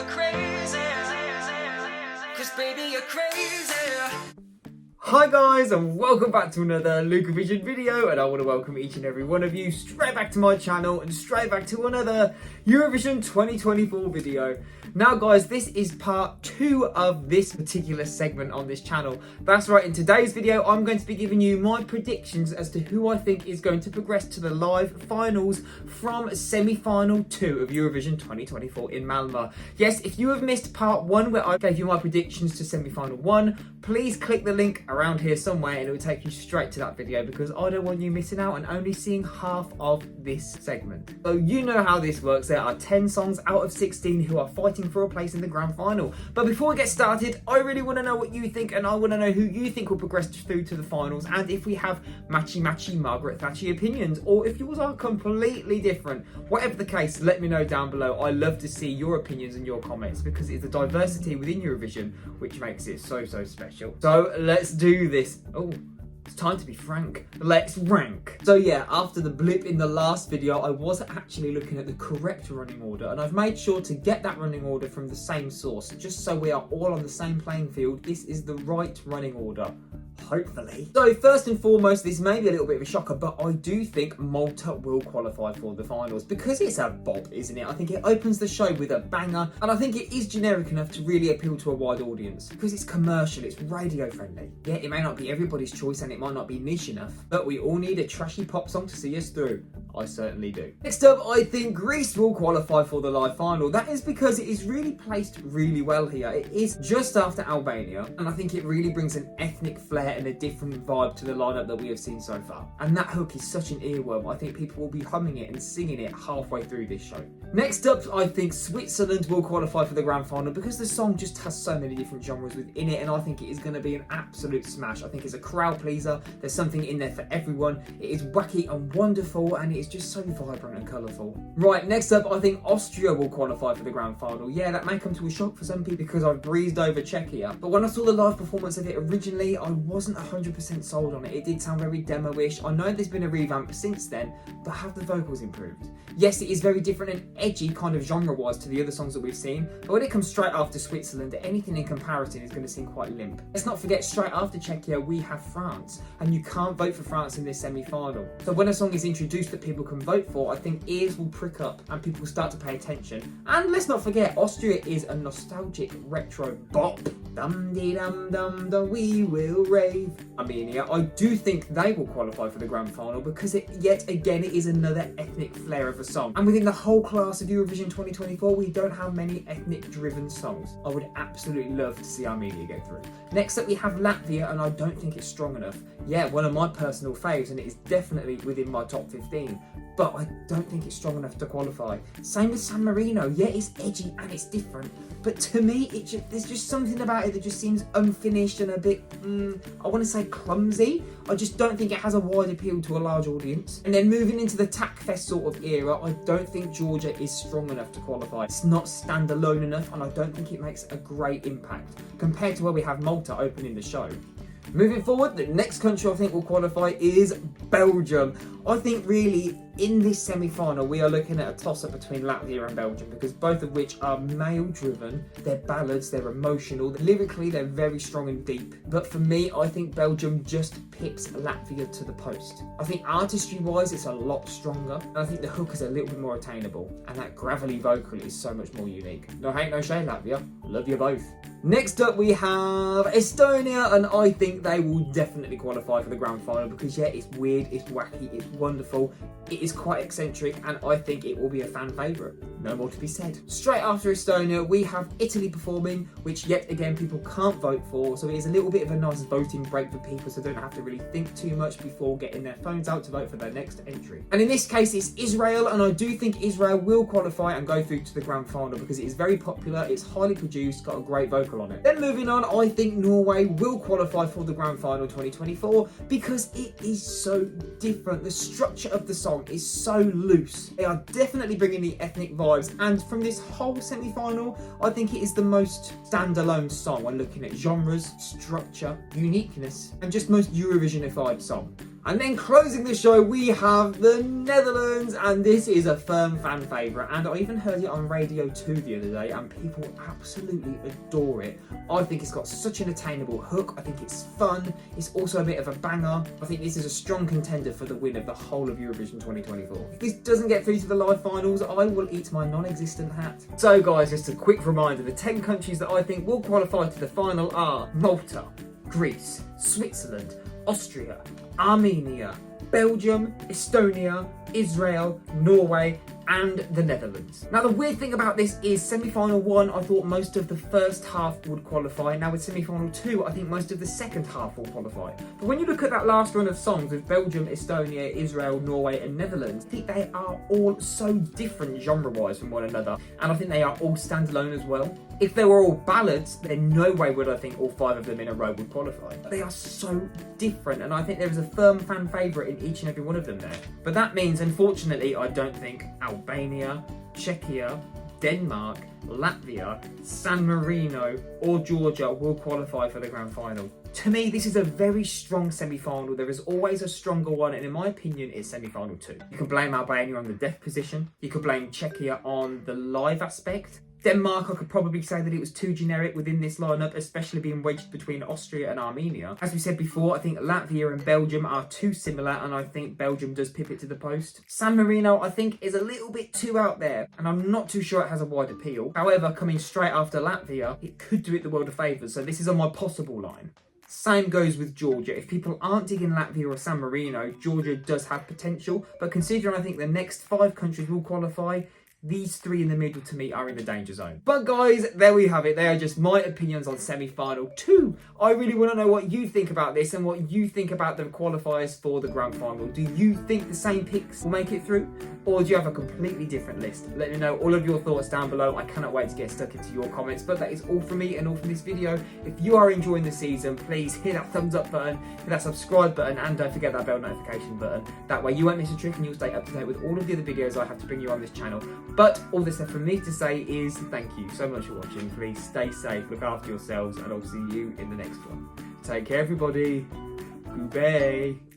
you're crazy. Cause baby, you're crazy. Hi guys, and welcome back to another LucaVision video, and I want to welcome each and every one of you straight back to my channel and straight back to another Eurovision 2024 video. Now guys, this is part 2 of this particular segment on this channel. That's right, in today's video I'm going to be giving you my predictions as to who I think is going to progress to the live finals from semi-final 2 of Eurovision 2024 in Malmö. Yes, if you have missed part 1 where I gave you my predictions to semi-final 1, please click the link around here somewhere and it will take you straight to that video, because I don't want you missing out and only seeing half of this segment. So you know how this works. There are 10 songs out of 16 who are fighting for a place in the grand final. But before we get started, I really want to know what you think, and I want to know who you think will progress through to the finals, and if we have matchy Margaret Thatchy opinions, or if yours are completely different. Whatever the case, let me know down below. I love to see your opinions and your comments, because it's the diversity within Eurovision which makes it so special. So let's do this. Oh, it's time to be frank. Let's rank. So yeah, after the blip in the last video, I was actually looking at the correct running order, and I've made sure to get that running order from the same source, just so we are all on the same playing field. This is the right running order, hopefully. So first and foremost, this may be a little bit of a shocker, but I do think Malta will qualify for the finals, because it's a bop, isn't it? I think it opens the show with a banger, and I think it is generic enough to really appeal to a wide audience, because it's commercial, it's radio friendly. Yeah, it may not be everybody's choice and it might not be niche enough, but we all need a trashy pop song to see us through. I certainly do. Next up, I think Greece will qualify for the live final. That is because it is really placed really well here. It is just after Albania, and I think it really brings an ethnic flair and a different vibe to the lineup that we have seen so far. And that hook is such an earworm. I think people will be humming it and singing it halfway through this show. Next up, I think Switzerland will qualify for the grand final, because the song just has so many different genres within it, and I think it is going to be an absolute smash. I think it's a crowd pleaser. There's something in there for everyone. It is wacky and wonderful, and it is just so vibrant and colourful. Right, next up, I think Austria will qualify for the grand final. Yeah, that may come to a shock for some people, because I've breezed over Czechia, but when I saw the live performance of it originally, I wasn't 100% sold on it. It did sound very demo-ish. I know there's been a revamp since then, but have the vocals improved? Yes, it is very different and edgy kind of genre-wise to the other songs that we've seen, but when it comes straight after Switzerland, anything in comparison is going to seem quite limp. Let's not forget, straight after Czechia, we have France, and you can't vote for France in this semi-final. So when a song is introduced that people can vote for, I think ears will prick up and people start to pay attention. And let's not forget, Austria is a nostalgic retro bop. Dum-dee-dum-dum-dum, we will rave. Armenia, I do think they will qualify for the grand final, because yet again it is another ethnic flair of a song. And within the whole class of Eurovision 2024, we don't have many ethnic driven songs. I would absolutely love to see Armenia go through. Next up, we have Latvia, and I don't think it's strong enough. Yeah, one of my personal faves, and it is definitely within my top 15, but I don't think it's strong enough to qualify. Same with San Marino. Yeah, it's edgy and it's different, but to me, there's just something about it that just seems unfinished and a bit, I want to say clumsy. I just don't think it has a wide appeal to a large audience. And then moving into the Tackfest sort of era, I don't think Georgia is strong enough to qualify. It's not standalone enough, and I don't think it makes a great impact compared to where we have Malta opening the show. Moving forward, the next country I think will qualify is Belgium. I think really in this semi-final we are looking at a toss-up between Latvia and Belgium, because both of which are male-driven. They're ballads, they're emotional, lyrically they're very strong and deep. But for me, I think Belgium just pips Latvia to the post. I think artistry-wise it's a lot stronger, and I think the hook is a little bit more attainable, and that gravelly vocal is so much more unique. No hate, no shade, Latvia. Love you both. Next up we have Estonia, and I think they will definitely qualify for the grand final, because yeah, it's weird, it's wacky, it's wonderful, it is quite eccentric, and I think it will be a fan favourite. No more to be said. Straight after Estonia, we have Italy performing, which yet again people can't vote for, so it is a little bit of a nice voting break for people, so they don't have to really think too much before getting their phones out to vote for their next entry. And in this case, it's Israel, and I do think Israel will qualify and go through to the grand final, because it is very popular, it's highly produced, got a great vocal on it. Then moving on, I think Norway will qualify for the grand final 2024, because it is so different. The structure of the song is so loose. They are definitely bringing the ethnic vibes, and from this whole semi-final, I think it is the most standalone song when looking at genres, structure, uniqueness, and just most Eurovisionified song. And then closing the show, we have the Netherlands, and this is a firm fan favourite. And I even heard it on Radio 2 the other day, and people absolutely adore it. I think it's got such an attainable hook. I think it's fun. It's also a bit of a banger. I think this is a strong contender for the win of the whole of Eurovision 2024. If this doesn't get through to the live finals, I will eat my non-existent hat. So guys, just a quick reminder, the 10 countries that I think will qualify to the final are Malta, Greece, Switzerland, Austria, Armenia, Belgium, Estonia, Israel, Norway, and the Netherlands. Now the weird thing about this is semi-final 1, I thought most of the first half would qualify. Now with semi-final 2, I think most of the second half will qualify. But when you look at that last run of songs with Belgium, Estonia, Israel, Norway, and Netherlands, I think they are all so different genre-wise from one another, and I think they are all standalone as well. If they were all ballads, then no way would I think all 5 of them in a row would qualify. But they are so different, and I think there is a firm fan favourite in each and every one of them there. But that means, unfortunately, I don't think Albania, Czechia, Denmark, Latvia, San Marino, or Georgia will qualify for the grand final. To me, this is a very strong semi-final. There is always a stronger one, and in my opinion, it's semi-final 2. You can blame Albania on the deaf position. You could blame Czechia on the live aspect. Denmark, I could probably say that it was too generic within this lineup, especially being wedged between Austria and Armenia. As we said before, I think Latvia and Belgium are too similar, and I think Belgium does pip it to the post. San Marino, I think, is a little bit too out there, and I'm not too sure it has a wide appeal. However, coming straight after Latvia, it could do it the world a favour, so this is on my possible line. Same goes with Georgia. If people aren't digging Latvia or San Marino, Georgia does have potential, but considering I think the next 5 countries will qualify, these 3 in the middle to me are in the danger zone. But guys, there we have it. They are just my opinions on semi-final 2. I really want to know what you think about this and what you think about the qualifiers for the grand final. Do you think the same picks will make it through? Or do you have a completely different list? Let me know all of your thoughts down below. I cannot wait to get stuck into your comments. But that is all from me and all from this video. If you are enjoying the season, please hit that thumbs up button, hit that subscribe button, and don't forget that bell notification button. That way you won't miss a trick and you'll stay up to date with all of the other videos I have to bring you on this channel. But all that's left for me to say is thank you so much for watching. Please stay safe, look after yourselves, and I'll see you in the next one. Take care, everybody. Goodbye.